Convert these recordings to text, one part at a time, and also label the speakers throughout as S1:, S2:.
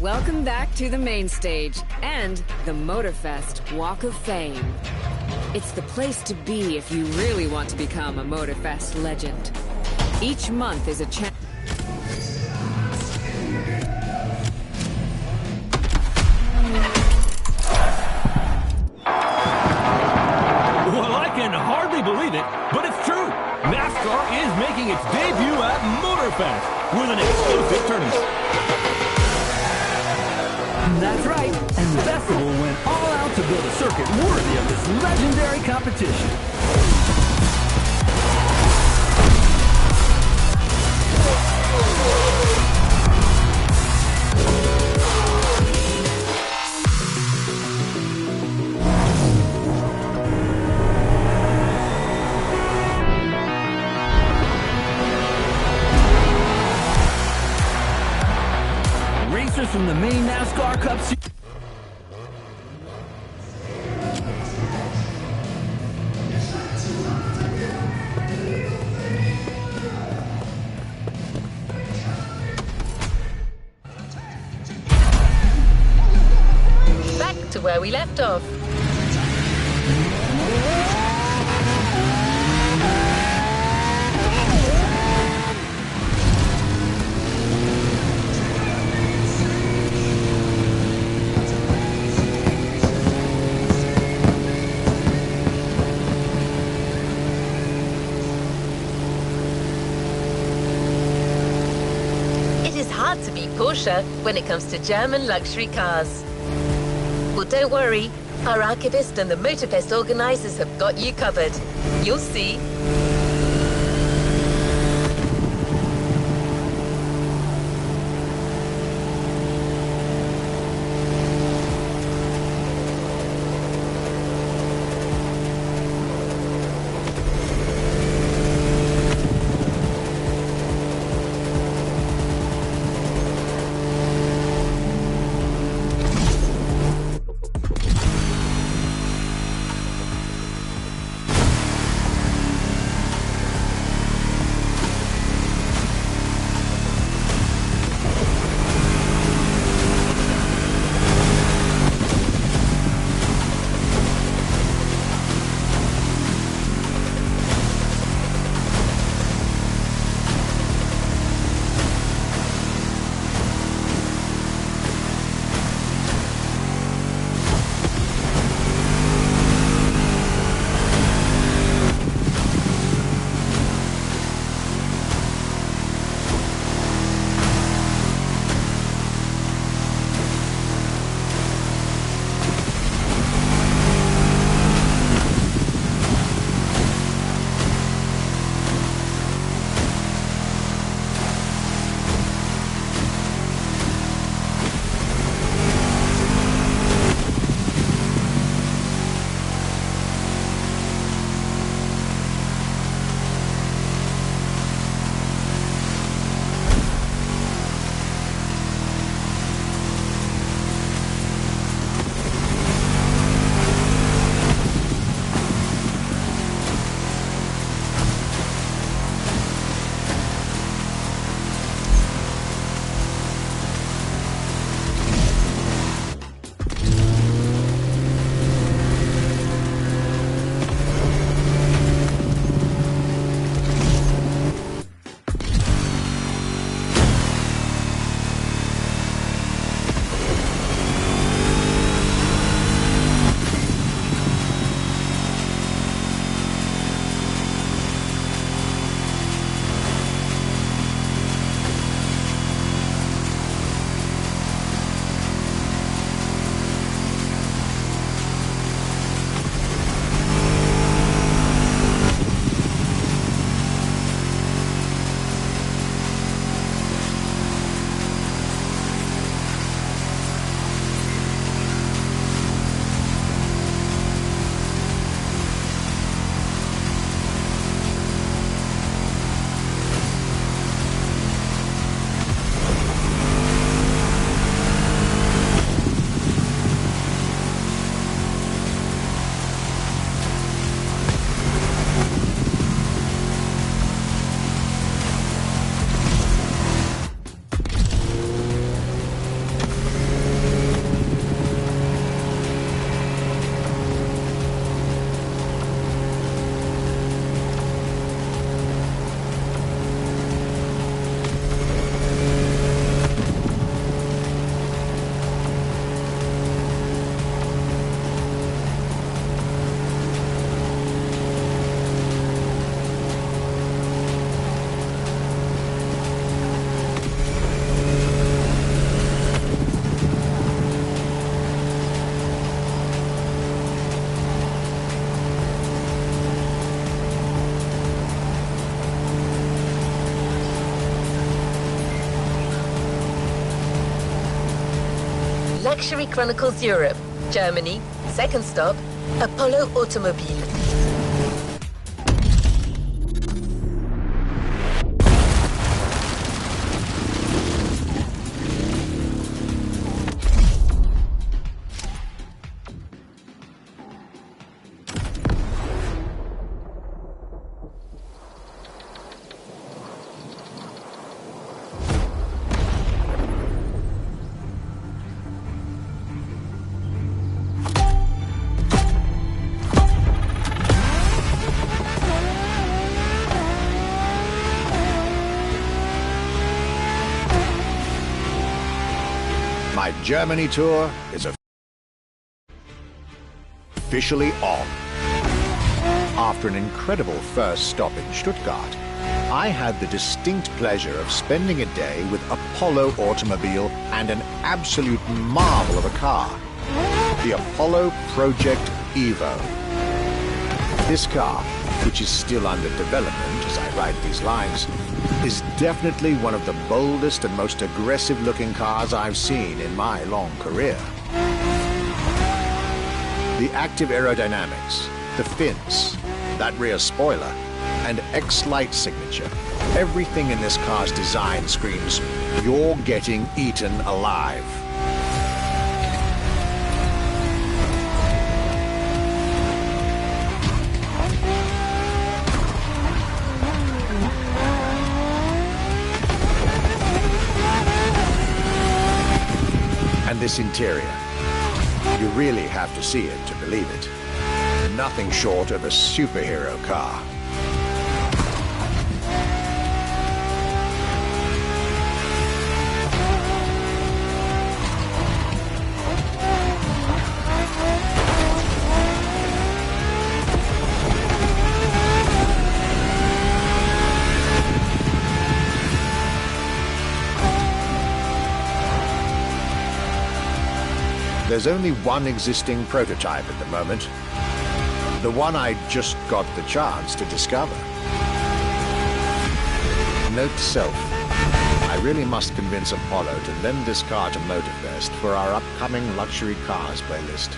S1: Welcome back to the main stage and the Motorfest Walk of Fame. It's the place to be if you really want to become a Motorfest legend. Each month is a chance.
S2: Well, I can hardly believe it, but it's true. NASCAR is making its debut at Motorfest with an exclusive tournament. That's right, and the festival went all out to build a circuit worthy of this legendary competition. Racers from the main NASCAR Cup Series.
S3: Back to where we left off. It is hard to beat Porsche when it comes to German luxury cars. Well, don't worry. Our archivist and the Motorfest organizers have got you covered. You'll see. Luxury Chronicles Europe, Germany, second stop, Apollo Automobile.
S4: My Germany tour is officially on. After an incredible first stop in Stuttgart, I had the distinct pleasure of spending a day with Apollo Automobile and an absolute marvel of a car, the Apollo Project Evo. This car, which is still under development as I write these lines, is definitely one of the boldest and most aggressive-looking cars I've seen in my long career. The active aerodynamics, the fins, that rear spoiler, and X-Light signature, everything in this car's design screams, you're getting eaten alive. And this interior, you really have to see it to believe it. Nothing short of a superhero car. There's only one existing prototype at the moment. The one I just got the chance to discover. Note to self, I really must convince Apollo to lend this car to Motorfest for our upcoming luxury cars playlist.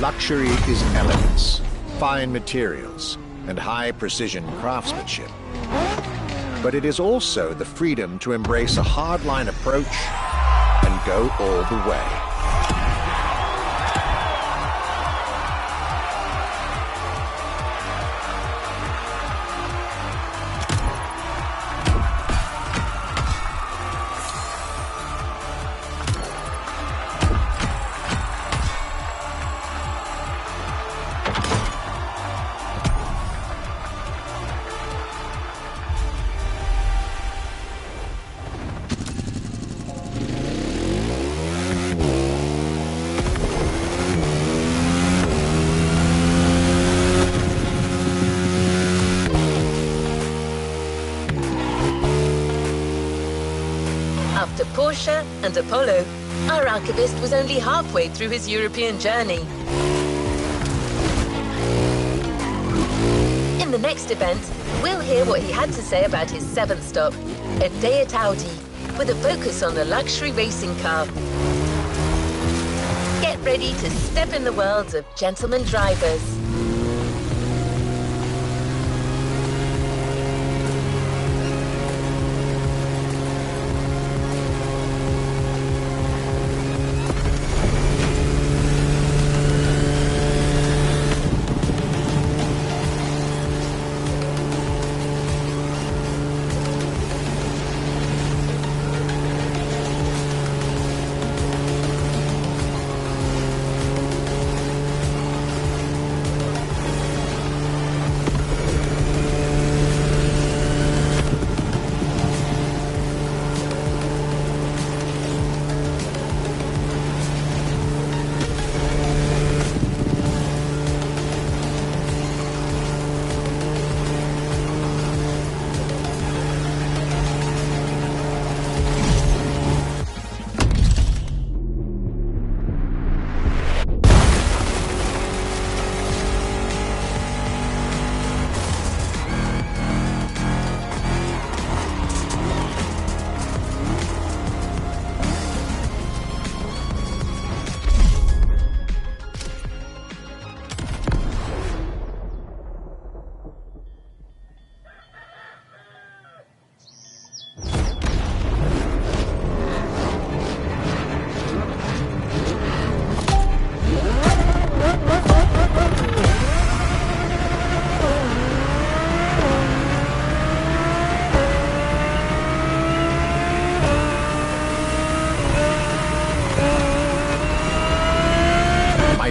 S4: Luxury is elegance, fine materials, and high-precision craftsmanship. But it is also the freedom to embrace a hardline approach and go all the way.
S3: Porsche and Apollo, our archivist was only halfway through his European journey. In the next event, we'll hear what he had to say about his 7th stop, a day at Audi, with a focus on the luxury racing car. Get ready to step in the world of gentleman drivers.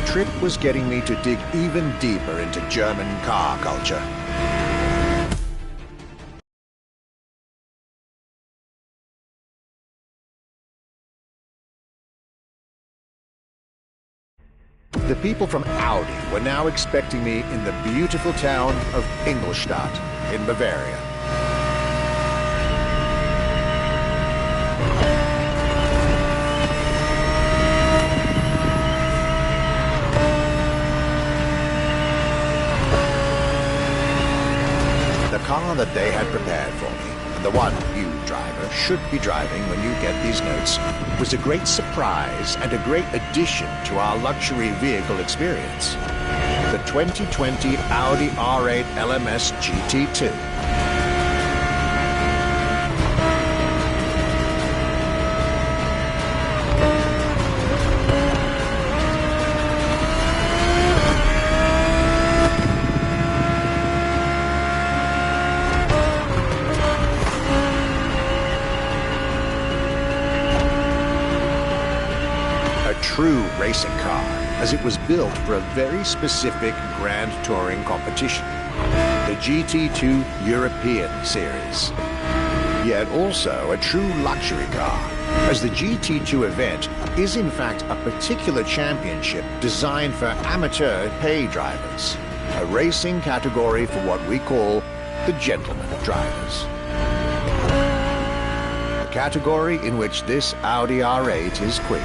S4: Trip was getting me to dig even deeper into German car culture. The people from Audi were now expecting me in the beautiful town of Ingolstadt in Bavaria. The car that they had prepared for me, and the one you, driver, should be driving when you get these notes, was a great surprise and a great addition to our luxury vehicle experience. The 2020 Audi R8 LMS GT2. True racing car, as it was built for a very specific Grand Touring competition, the GT2 European Series. Yet also a true luxury car, as the GT2 event is in fact a particular championship designed for amateur pay drivers, a racing category for what we call the gentleman drivers. A category in which this Audi R8 is queen.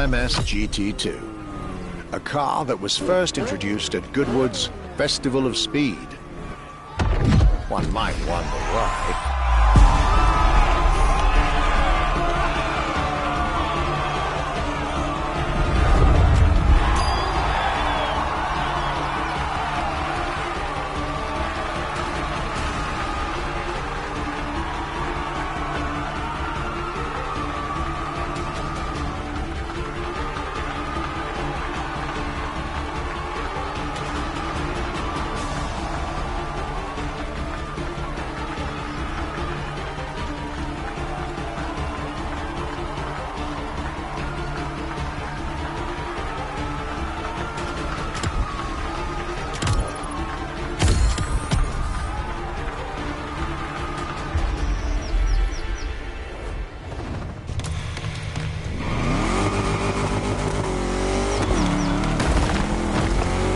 S4: LMS GT2, a car that was first introduced at Goodwood's Festival of Speed. One might wonder why.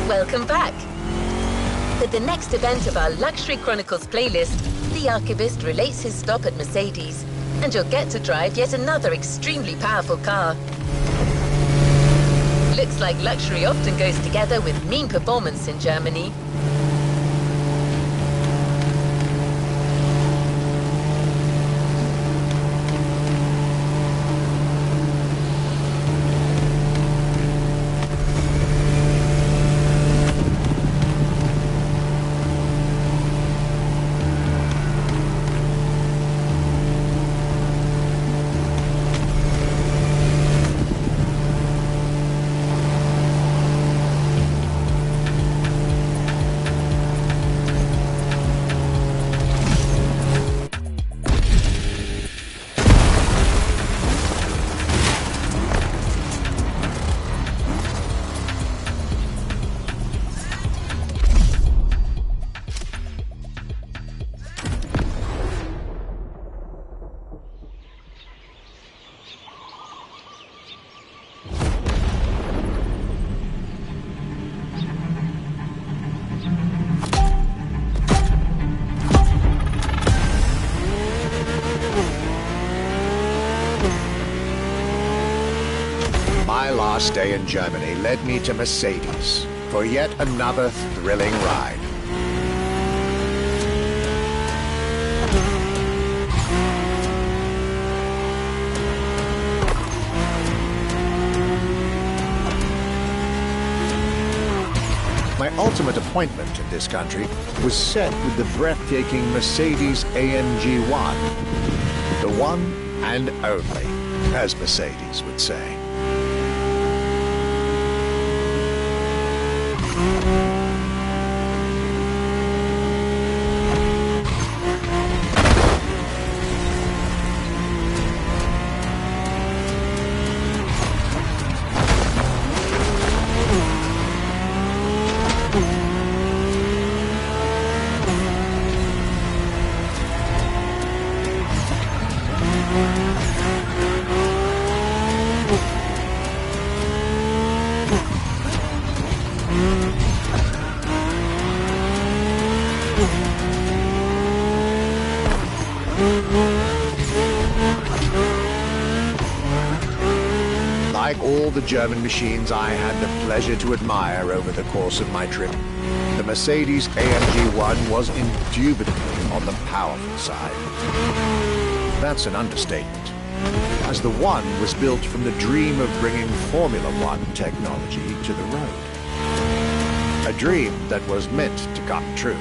S3: Welcome back! For the next event of our Luxury Chronicles playlist, the Archivist relates his stop at Mercedes, and you'll get to drive yet another extremely powerful car. Looks like luxury often goes together with mean performance in Germany.
S4: My last day in Germany led me to Mercedes for yet another thrilling ride. My ultimate appointment in this country was set with the breathtaking Mercedes AMG 1. The one and only, as Mercedes would say. Like all the German machines I had the pleasure to admire over the course of my trip, the Mercedes AMG 1 was indubitably on the powerful side. That's an understatement, as the One was built from the dream of bringing Formula One technology to the road. A dream that was meant to come true.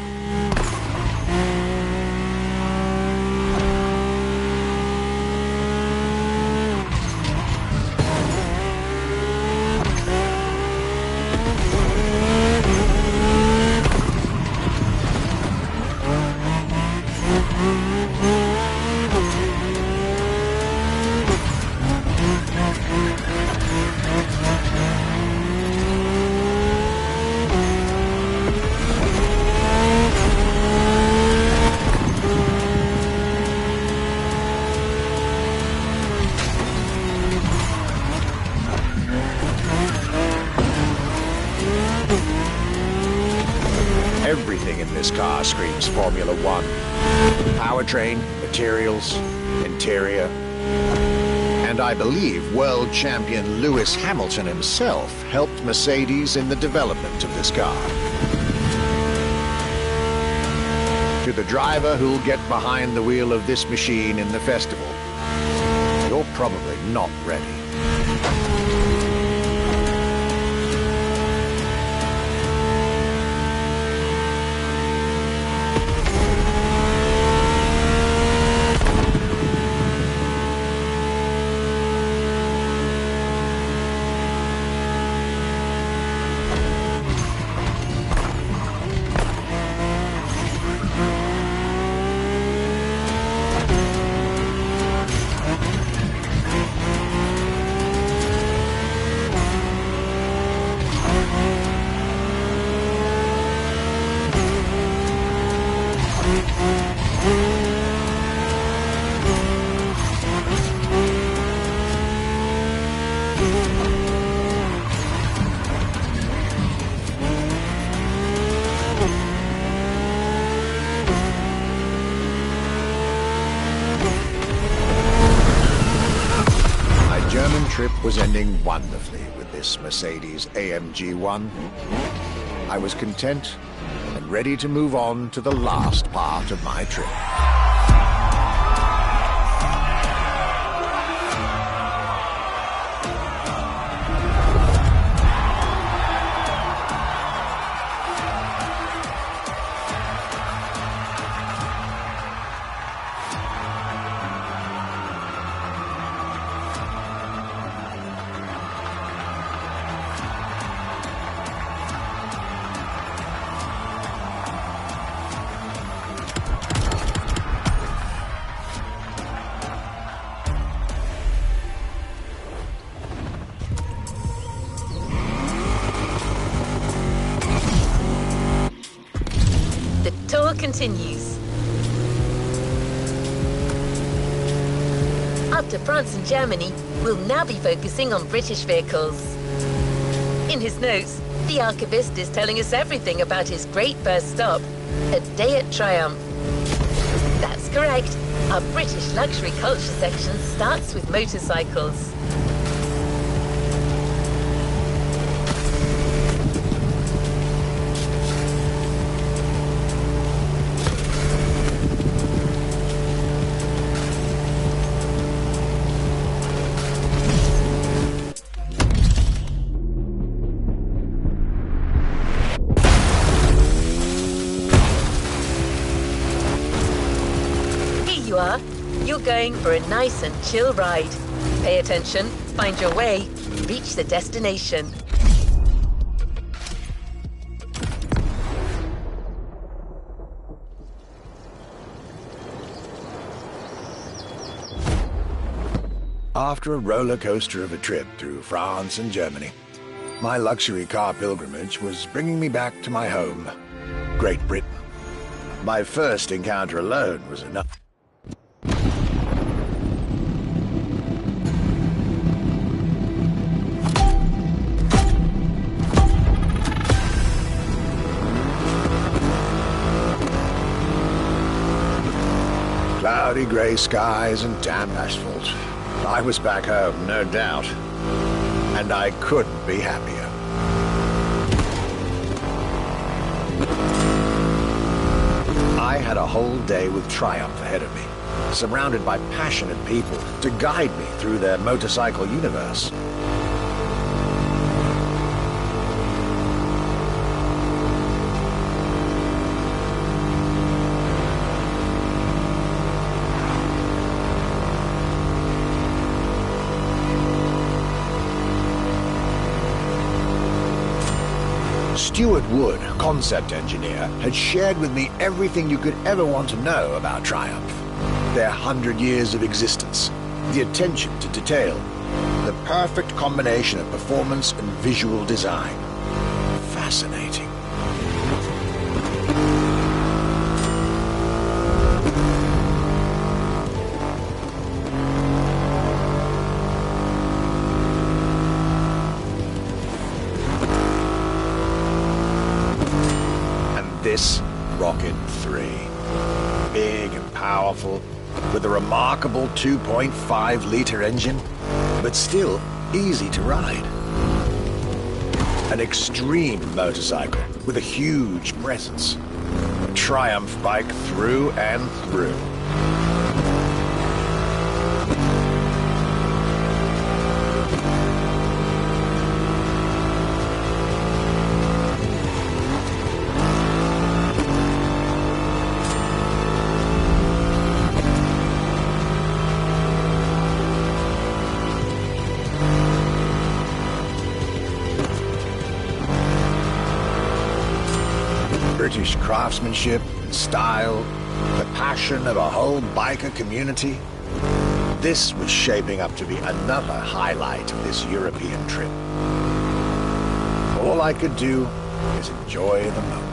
S4: Everything in this car screams Formula One. Powertrain, materials, interior, And I believe world champion Lewis Hamilton himself helped Mercedes in the development of this car. To the driver who'll get behind the wheel of this machine in the festival, you're probably not ready. Trip was ending wonderfully with this Mercedes AMG 1. I was content and ready to move on to the last part of my trip.
S3: Continues. After France and Germany, we'll now be focusing on British vehicles. In his notes, the archivist is telling us everything about his great first stop, a day at Triumph. That's correct. Our British luxury culture section starts with motorcycles. You're going for a nice and chill ride. Pay attention, find your way, reach the destination.
S4: After a roller coaster of a trip through France and Germany, my luxury car pilgrimage was bringing me back to my home, Great Britain. My first encounter alone was enough. Cloudy grey skies and damp asphalt. I was back home, no doubt. And I couldn't be happier. I had a whole day with Triumph ahead of me, surrounded by passionate people to guide me through their motorcycle universe. Stuart Wood, concept engineer, had shared with me everything you could ever want to know about Triumph. Their 100 years of existence, the attention to detail, the perfect combination of performance and visual design. Fascinating. This Rocket 3. Big and powerful,
S5: with a remarkable 2.5-litre engine, but still easy to ride. An extreme motorcycle with a huge presence. A Triumph bike through and through. British craftsmanship and style, the passion of a whole biker community. This was shaping up to be another highlight of this European trip. All I could do is enjoy the moment.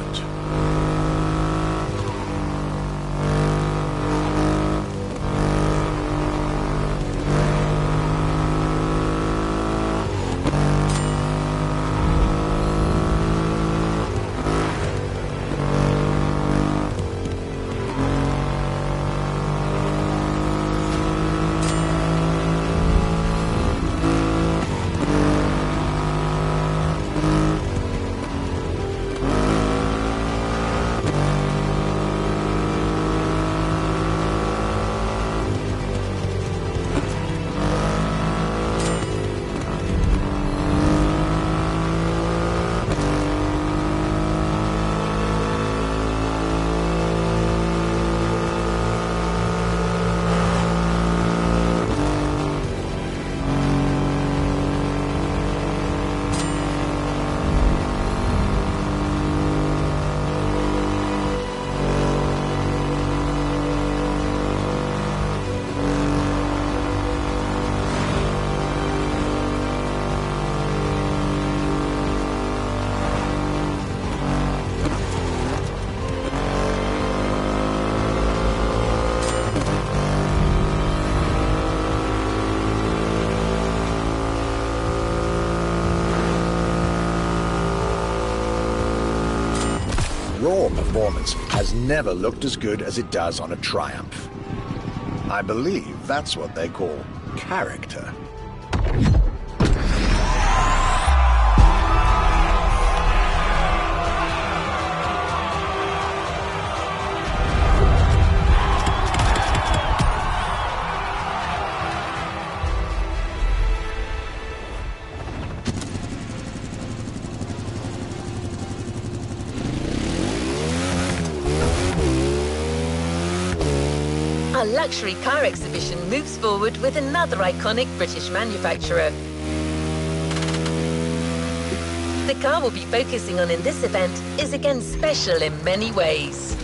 S5: Raw performance has never looked as good as it does on a Triumph. I believe that's what they call character.
S3: Our luxury car exhibition moves forward with another iconic British manufacturer. The car we'll be focusing on in this event is again special in many ways.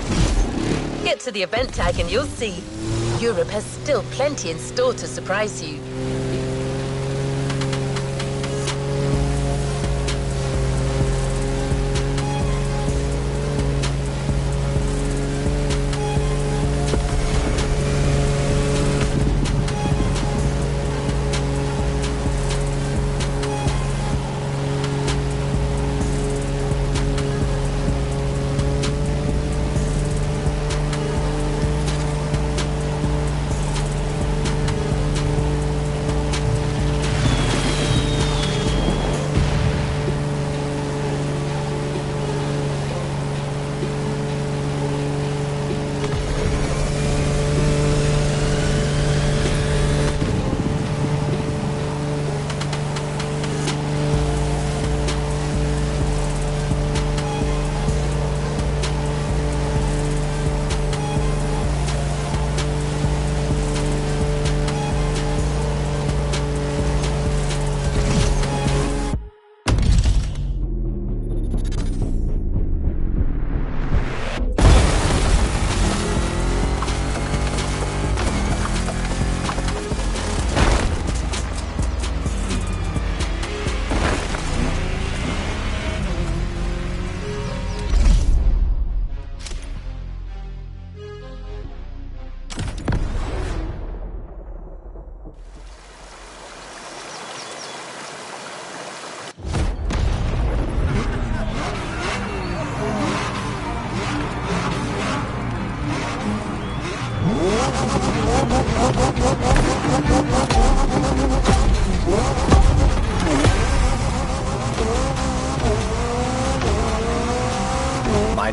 S3: Get to the event tag and you'll see Europe has still plenty in store to surprise you.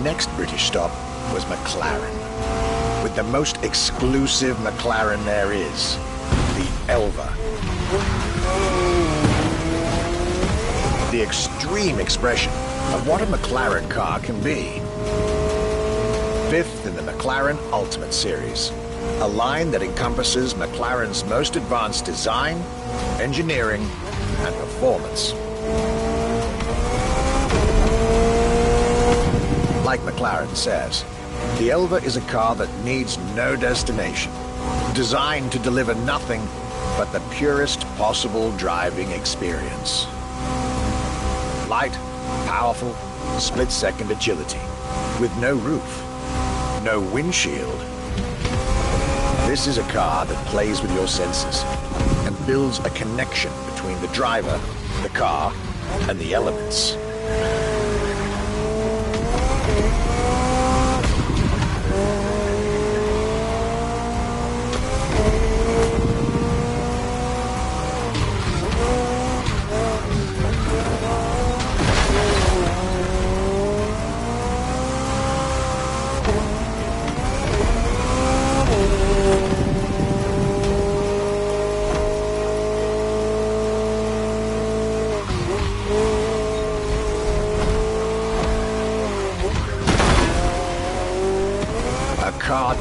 S5: next British stop was McLaren, with the most exclusive McLaren there is, the Elva. The extreme expression of what a McLaren car can be. Fifth in the McLaren Ultimate Series, a line that encompasses McLaren's most advanced design, engineering, and performance. Like McLaren says, the Elva is a car that needs no destination, designed to deliver nothing but the purest possible driving experience. Light, powerful, split-second agility, with no roof, no windshield. This is a car that plays with your senses and builds a connection between the driver, the car, and the elements.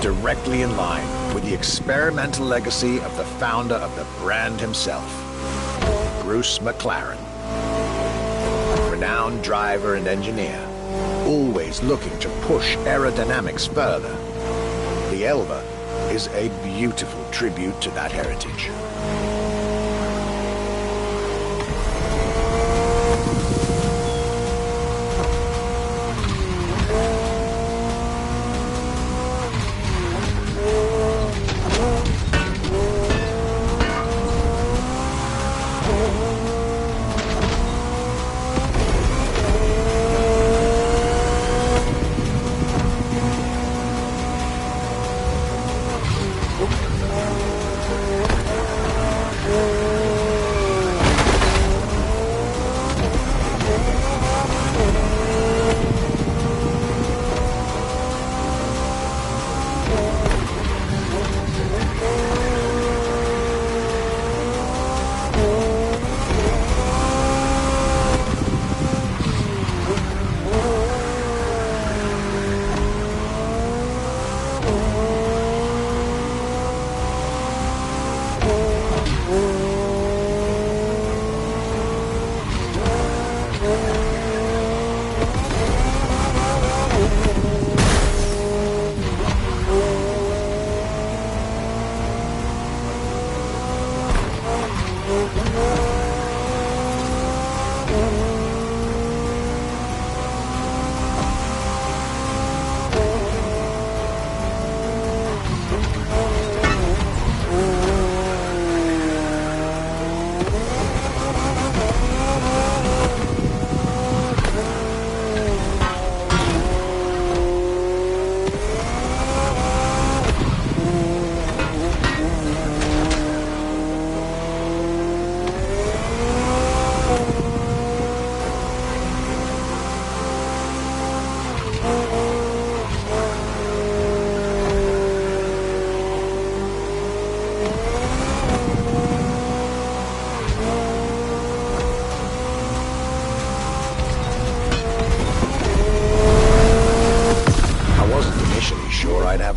S5: Directly in line with the experimental legacy of the founder of the brand himself, Bruce McLaren. Renowned driver and engineer, always looking to push aerodynamics further, the Elva is a beautiful tribute to that heritage.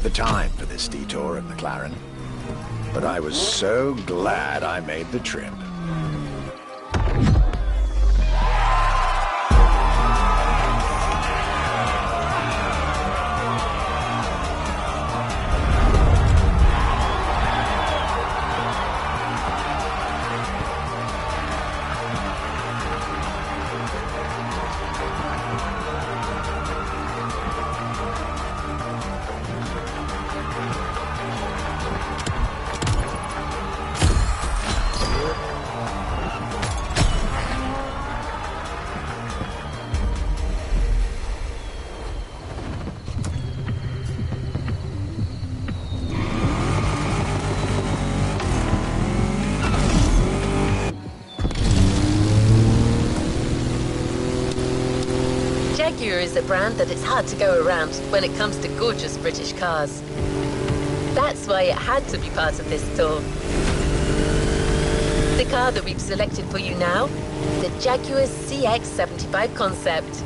S5: The time for this detour at McLaren, but I was so glad I made the trip.
S3: Jaguar is a brand that it's hard to go around when it comes to gorgeous British cars. That's why it had to be part of this tour. The car that we've selected for you now, the Jaguar CX-75 concept.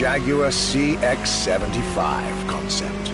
S5: Jaguar CX-75 concept.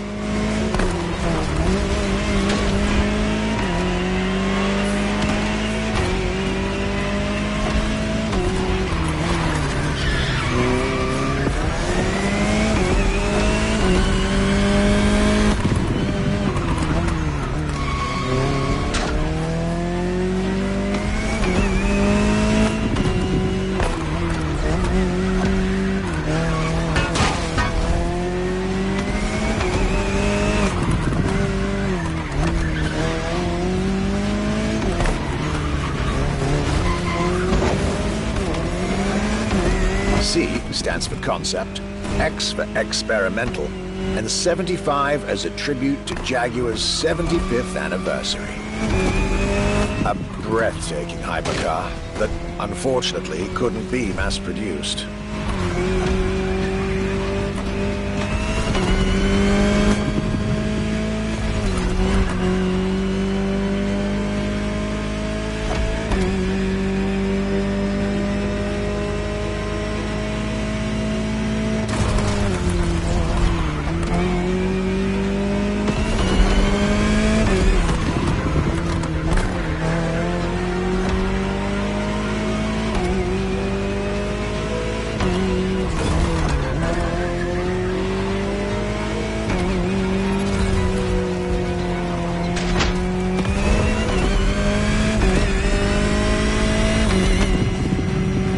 S5: C stands for concept, X for experimental, and 75 as a tribute to Jaguar's 75th anniversary. A breathtaking hypercar that unfortunately couldn't be mass-produced.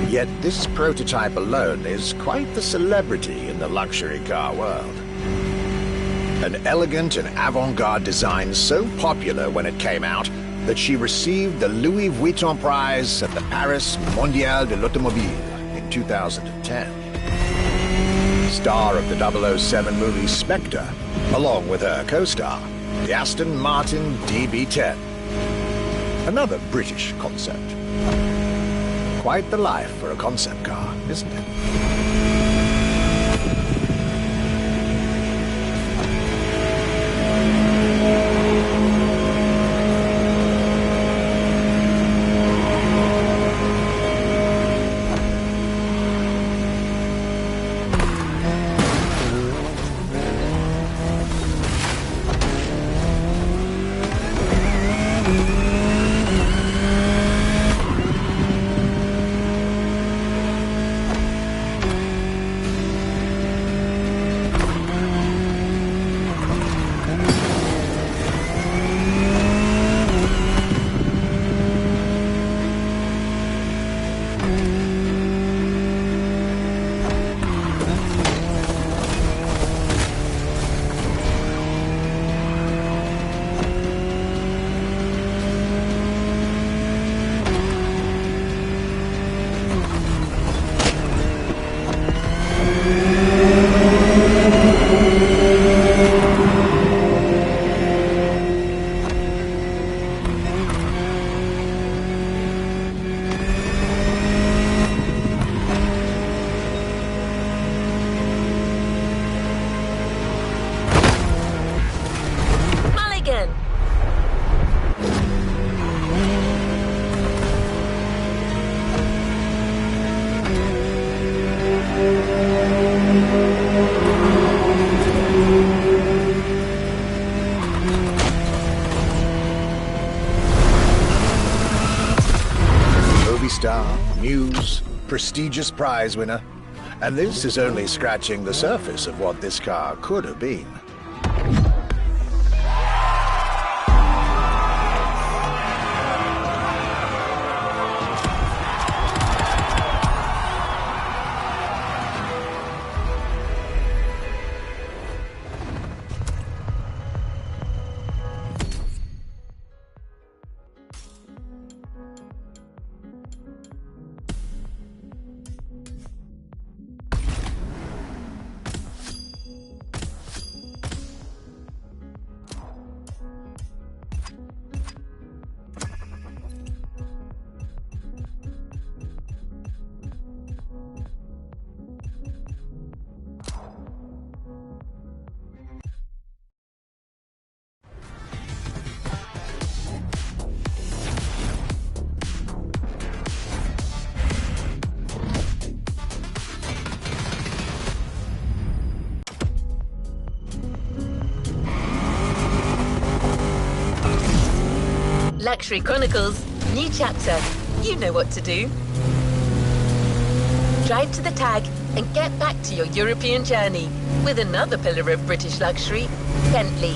S5: Yet this prototype alone is quite the celebrity in the luxury car world. An elegant and avant-garde design so popular when it came out that she received the Louis Vuitton Prize at the Paris Mondial de l'Automobile in 2010. Star of the 007 movie Spectre, along with her co-star, the Aston Martin DB10. Another British concept. Quite the life for a concept car, isn't it? prestigious prize winner. And this is only scratching the surface of what this car could have been.
S3: Luxury Chronicles, new chapter. You know what to do. Drive to the tag and get back to your European journey with another pillar of British luxury, Bentley.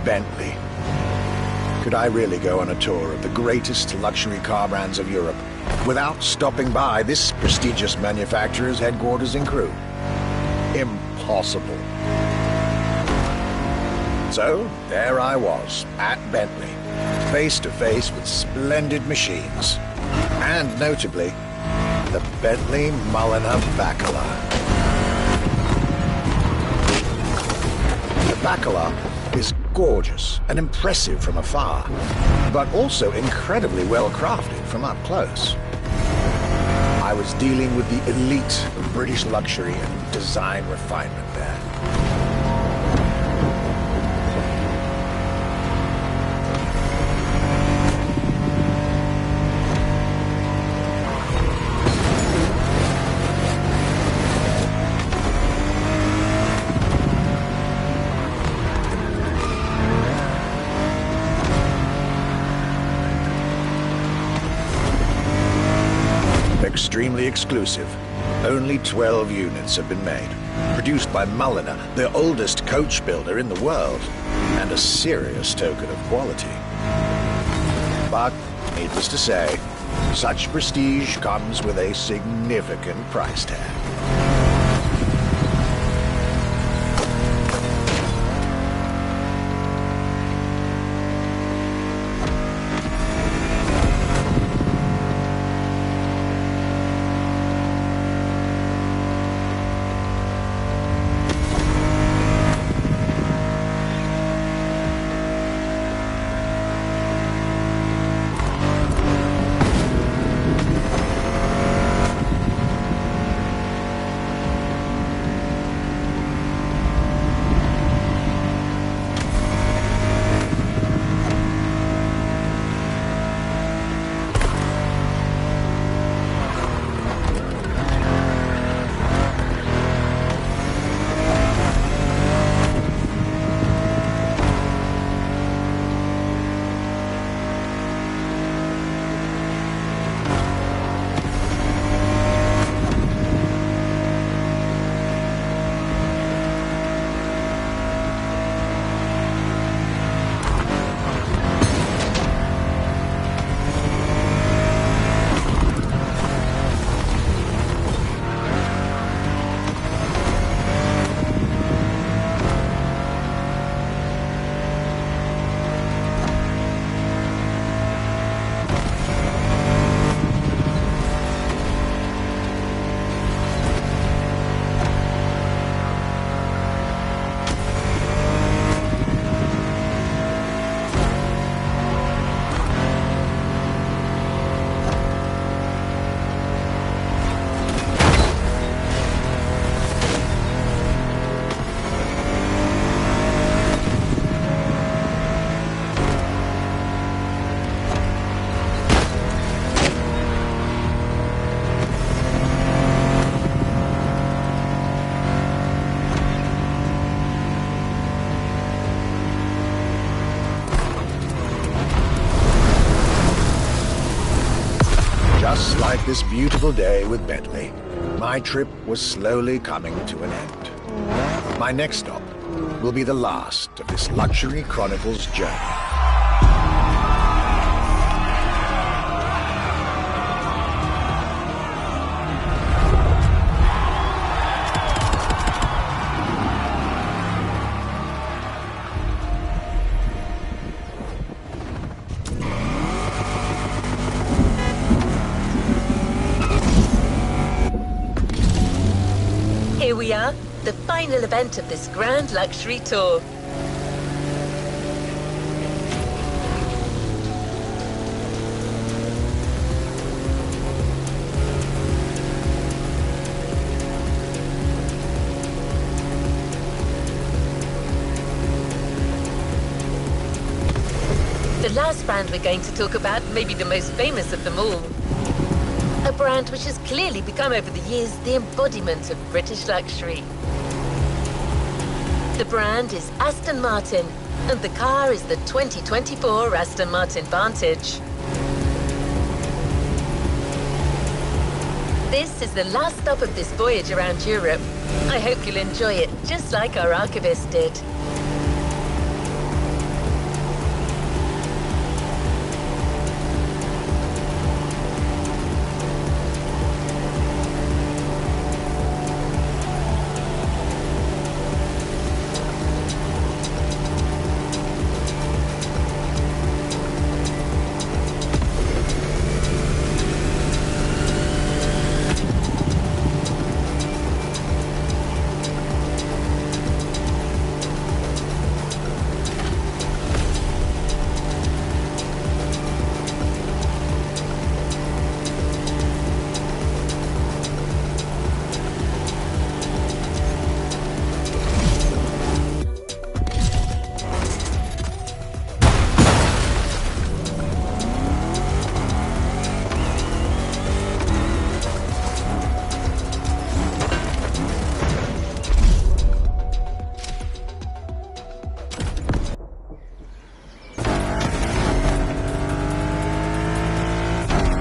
S5: Bentley. Could I really go on a tour of the greatest luxury car brands of Europe without stopping by this prestigious manufacturer's headquarters in Crewe? Impossible. So, there I was, at Bentley, face to face with splendid machines. And notably, the Bentley Mulliner Bacala. The Bacala is gorgeous and impressive from afar, but also incredibly well crafted from up close. I was dealing with the elite of British luxury and design refinement there. Extremely exclusive. Only 12 units have been made. Produced by Mulliner, the oldest coach builder in the world, and a serious token of quality. But, needless to say, such prestige comes with a significant price tag. this beautiful day with Bentley, my trip was slowly coming to an end. My next stop will be the last of this Luxury Chronicles journey.
S3: Here we are, the final event of this grand luxury tour. The last brand we're going to talk about may be the most famous of them all. A brand which has clearly become over the years the embodiment of British luxury. The brand is Aston Martin, and the car is the 2024 Aston Martin Vantage. This is the last stop of this voyage around Europe. I hope you'll enjoy it, just like our archivist did.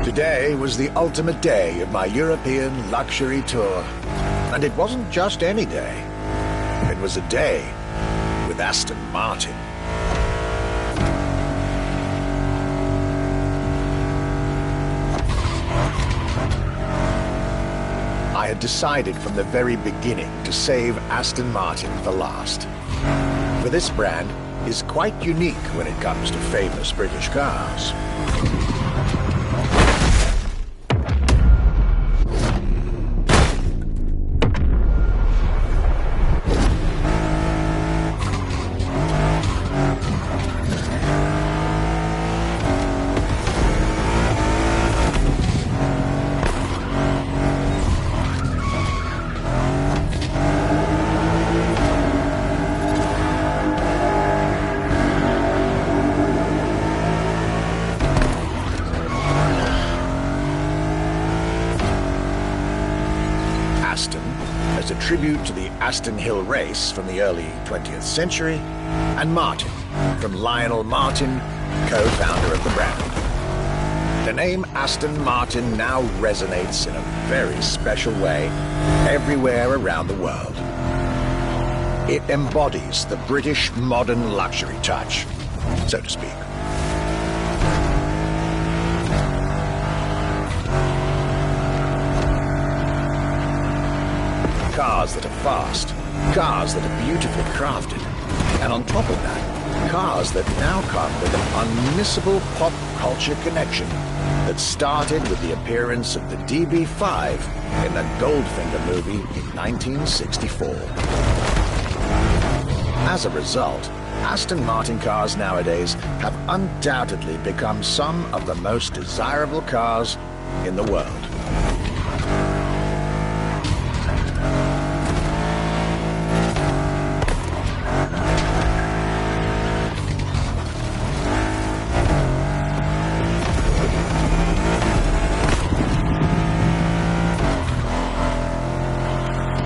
S5: Today was the ultimate day of my European luxury tour. And it wasn't just any day. It was a day with Aston Martin. I had decided from the very beginning to save Aston Martin for last. For this brand is quite unique when it comes to famous British cars. As a tribute to the Aston Hill race from the early 20th century, and Martin, from Lionel Martin, co-founder of the brand. The name Aston Martin now resonates in a very special way everywhere around the world. It embodies the British modern luxury touch, so to speak. Cars that are fast, cars that are beautifully crafted, and on top of that, cars that now come with an unmissable pop culture connection that started with the appearance of the DB5 in the Goldfinger movie in 1964. As a result, Aston Martin cars nowadays have undoubtedly become some of the most desirable cars in the world.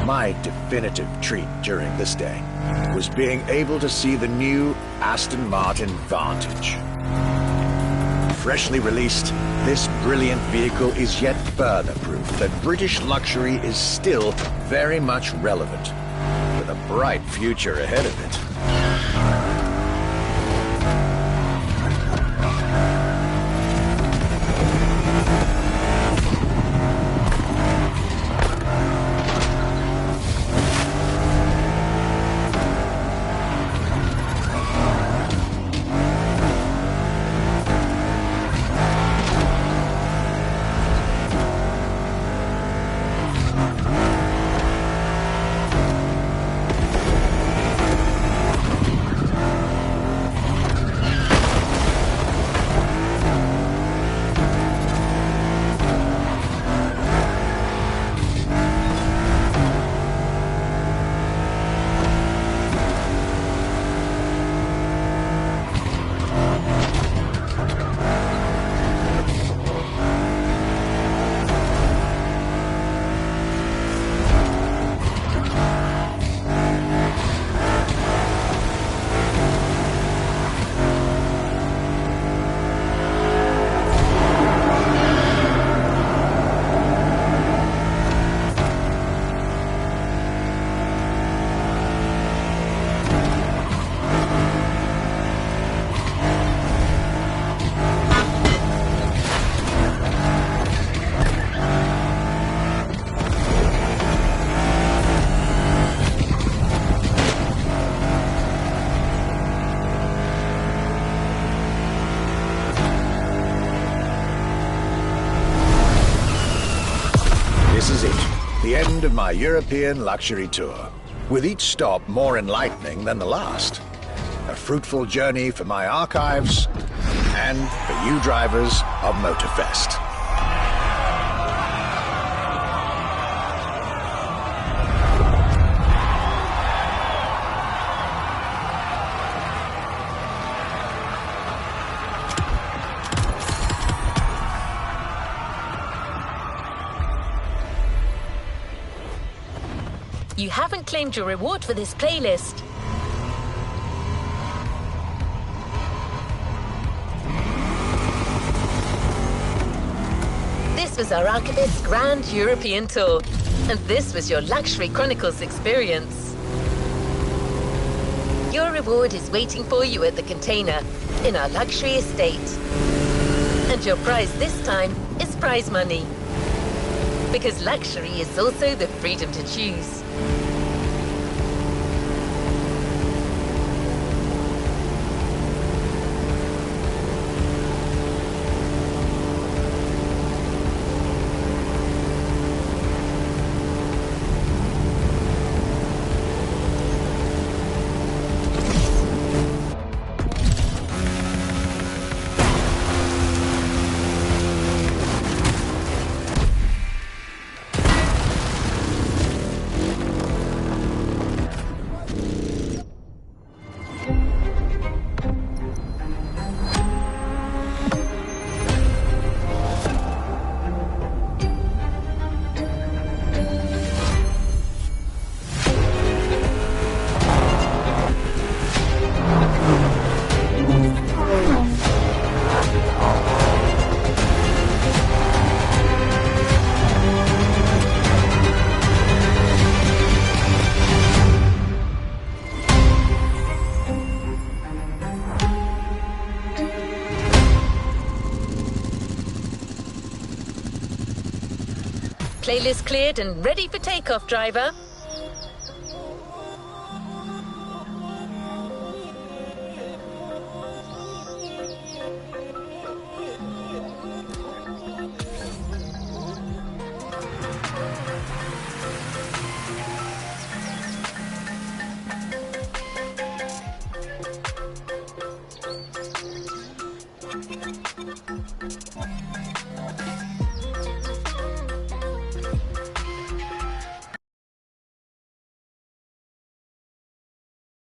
S5: My definitive treat during this day was being able to see the new Aston Martin Vantage. Freshly released This brilliant vehicle is yet further proof that British luxury is still very much relevant, with a bright future ahead of it. This is it, the end of my European luxury tour, with each stop more enlightening than the last. A fruitful journey for my archives and for you drivers of Motorfest.
S3: You haven't claimed your reward for this playlist. This was our Archivist's Grand European Tour, and this was your Luxury Chronicles experience. Your reward is waiting for you at the container in our luxury estate. And your prize this time is prize money. Because luxury is also the freedom to choose. Playlist cleared and ready for takeoff, driver.